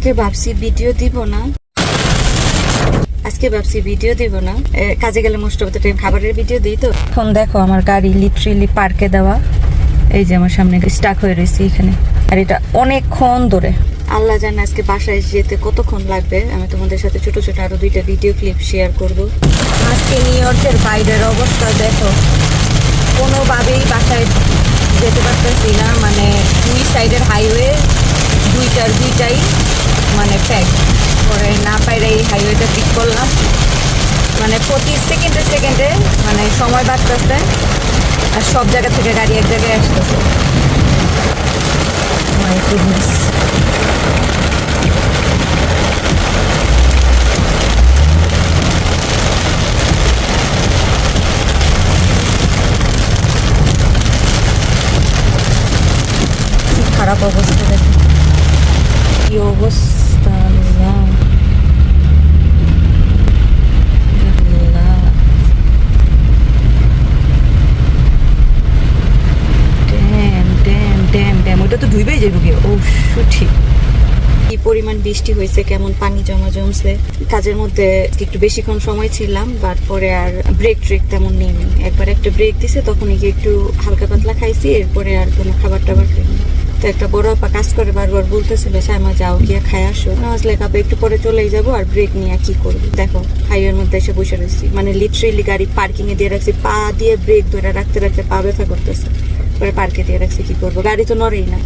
আজকে ভাবছি ভিডিও দিব না, কাজে গেলে মোস্ট অফ দ্য টাইম খাবারের ভিডিও দিই। তো এখন দেখো আমার গাড়ি লিটারেলি পার্কে দেওয়া, এই যে আমার সামনে স্টাক হয়ে রয়েছে এখানে, আর এটা অনেকক্ষণ ধরে। আল্লাহ জানে আজকে বাসায় যেতে কতক্ষণ লাগবে। আমি তোমাদের সাথে ছোট ছোট আরো 2টা ভিডিও ক্লিপ শেয়ার করব। আজকে নিউ ইয়র্কের বাইরের অবস্থা দেখো, কোনোভাবেই বাসায় যেতে পারতেছি না। মানে 2 সাইডের হাইওয়ে দুইটাই মানে প্যাক করে, না পাইলে এই হাইওয়েটা পিক করলাম। মানে প্রতি সেকেন্ডে মানে সময় বাড়তেছে, আর সব জায়গা থেকে গাড়ি এক জায়গায় আসতেছে। My goodness. খারাপ অবস্থা দেখো, কি অবস্থা। ওটা তো ধুইবেই যাইব গিয়ে। ও সুঠি, কি পরিমাণ বৃষ্টি হয়েছে, কেমন পানি জমছে। কাজের মধ্যে একটু বেশিক্ষণ সময় ছিলাম, বাট পরে আর ব্রেক তেমন নেই। একবার একটা ব্রেক দিছে, তখন একটু হালকা পাতলা খাইছি, এরপরে আর কোনো খাবার টাবার খাইনি। তো একটা বড় আপা কাজ করে বারবার বলতেছিল, সাইমা যাও গিয়ে খাই আসো। আসলে কাপে একটু পরে চলেই যাবো, আর ব্রেক নিয়ে কি করবো। দেখো হাইওয়ের মধ্যে এসে বসে রয়েছি, মানে লিটারেলি গাড়ি পার্কিং এ দিয়ে রাখছি, পা দিয়ে ব্রেক ধরে রাখতে পা ব্যথা করতেছে, পরে পার্কে দিয়ে রাখছি। কি করবো, গাড়ি তো নড়েই না।